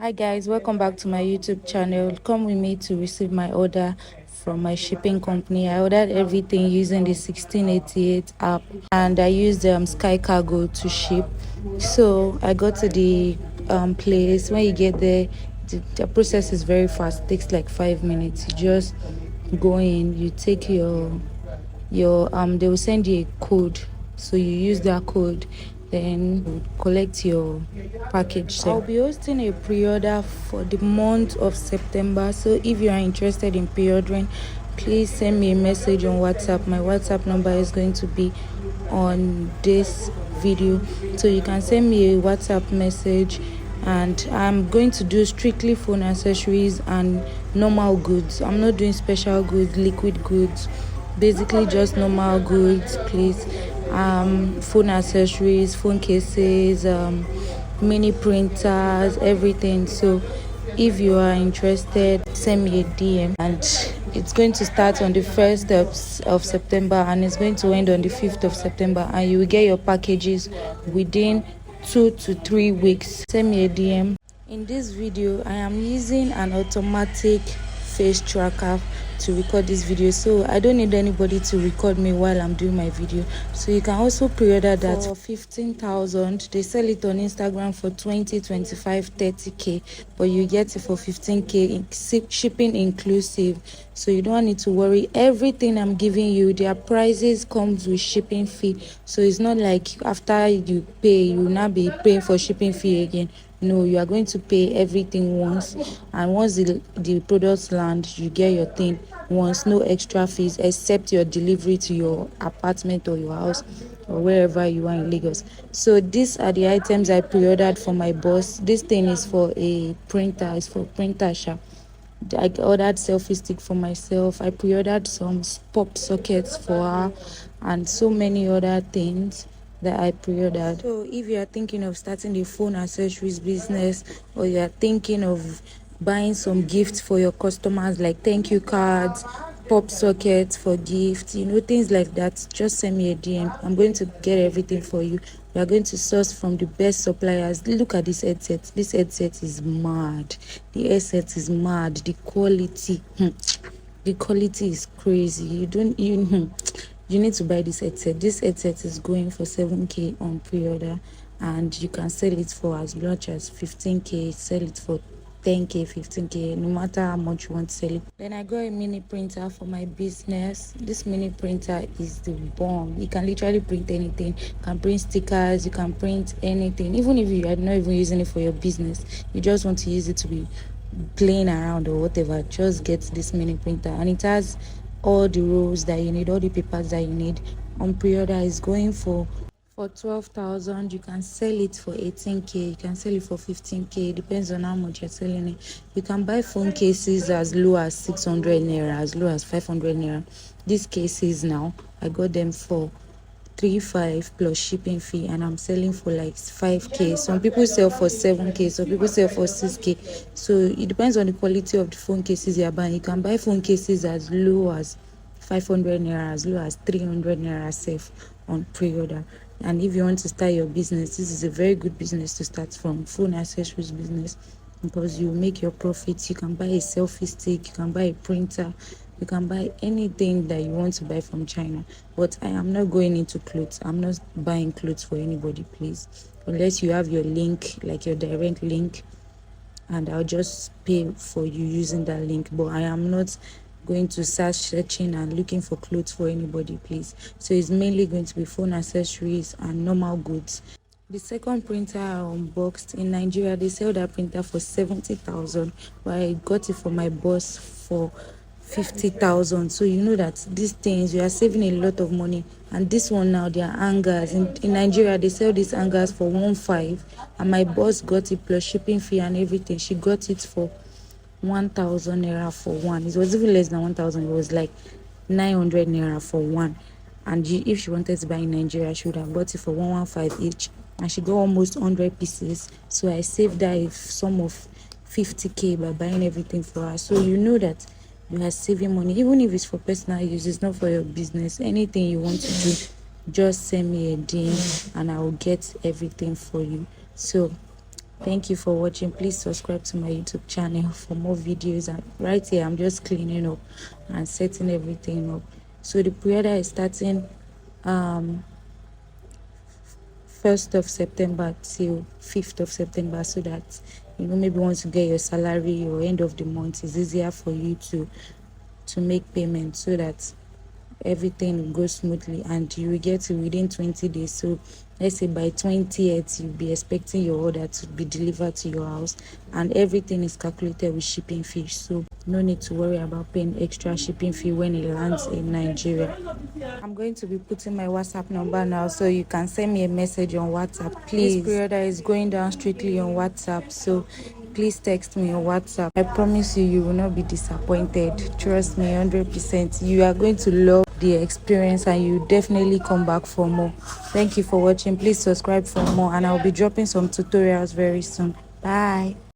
Hi guys, welcome back to my YouTube channel. Come with me to receive my order from my shipping company. I ordered everything using the 1688 app and I used Sky Cargo to ship. So I got to the place. When you get there, the process is very fast. It takes like 5 minutes. You just go in, you take your they will send you a code, so you use that code, then collect your package. So I'll be hosting a pre-order for the month of September, so if you are interested in pre-ordering, please send me a message on WhatsApp. My WhatsApp number is going to be on this video, so you can send me a WhatsApp message. And I'm going to do strictly phone accessories and normal goods. I'm not doing special goods, liquid goods, basically just normal goods, please. Phone accessories, phone cases, mini printers, everything. So if you are interested, send me a DM. And it's going to start on the 1st of September and it's going to end on the 5th of September, and you will get your packages within 2 to 3 weeks. Send me a DM. In this video, I am using an automatic face tracker to record this video, so I don't need anybody to record me while I'm doing my video. So you can also pre-order that for 15,000. They sell it on Instagram for 20, 25, 30k, but you get it for 15k, shipping inclusive. So you don't need to worry. Everything I'm giving you, their prices comes with shipping fee. So it's not like after you pay, you will not be paying for shipping fee again. No, you are going to pay everything once, and once the products land, you get your thing once. No extra fees except your delivery to your apartment or your house or wherever you are in Lagos. So these are the items I pre-ordered for my boss. This thing is for a printer. It's for printer shop. I ordered selfie stick for myself. I pre-ordered some pop sockets for her and so many other things that I pre-ordered. So if you are thinking of starting a phone accessories business, or you are thinking of buying some gifts for your customers, like thank you cards, pop sockets for gifts, things like that, just send me a DM. I'm going to get everything for you. We are going to source from the best suppliers. Look at this headset. This headset is mad. The headset is mad. The quality, the quality is crazy. You need to buy this headset. This headset is going for 7k on pre-order, and you can sell it for as much as 15k. Sell it for 10k, 15k, no matter how much you want to sell it. Then I got a mini printer for my business. This mini printer is the bomb. You can literally print anything. You can print stickers, you can print anything. Even if you are not even using it for your business, you just want to use it to be playing around or whatever, just get this mini printer. And it has all the rolls that you need, all the papers that you need. On pre-order is going for 12,000. You can sell it for 18k, you can sell it for 15k. It depends on how much you're selling it. You can buy phone cases as low as 600 naira, as low as 500 naira. These cases now, I got them for 3.5 plus shipping fee, and I'm selling for like 5k. Some people sell for 7k, some people sell for 6k. So it depends on the quality of the phone cases you're buying. You can buy phone cases as low as 500 naira, as low as 300 naira safe on pre-order. And if you want to start your business, this is a very good business to start from, phone accessories business, because you make your profits. You can buy a selfie stick, you can buy a printer, you can buy anything that you want to buy from China. But I am not going into clothes. I'm not buying clothes for anybody, please, unless you have your link, like your direct link, and I'll just pay for you using that link. But I am not going to start searching and looking for clothes for anybody, please. So it's mainly going to be phone accessories and normal goods. The second printer I unboxed, in Nigeria they sell that printer for 70,000, but I got it for my boss for 50,000. So you know that these things, you are saving a lot of money. And this one now, they are hangers. In Nigeria they sell these hangers for 1.5, and my boss got it plus shipping fee and everything. She got it for 1,000 naira for one. It was even less than 1,000. It was like 900 naira for one. And if she wanted to buy in Nigeria, she would have bought it for 115 each, and she got almost 100 pieces. So I saved her a sum of 50k by buying everything for her. So you know that you are saving money, even if it's for personal use, it's not for your business. Anything you want to do, just send me a DM and I will get everything for you. So Thank you for watching. Please subscribe to my YouTube channel for more videos. And right here I'm just cleaning up and setting everything up. So the pre-order is starting 1st of September till 5th of September, so that maybe once you get your salary or end of the month, it's easier for you to make payment, so that everything will go smoothly and you will get it within 20 days. So let's say by 20th you'll be expecting your order to be delivered to your house, and everything is calculated with shipping fees, so no need to worry about paying extra shipping fee when it lands in Nigeria. I'm going to be putting my WhatsApp number now, so you can send me a message on WhatsApp, please. This pre-order is going down strictly on WhatsApp, so please text me on WhatsApp. I promise you, you will not be disappointed. Trust me 100%. You are going to love the experience and you definitely come back for more. Thank you for watching. Please subscribe for more, and I'll be dropping some tutorials very soon. Bye.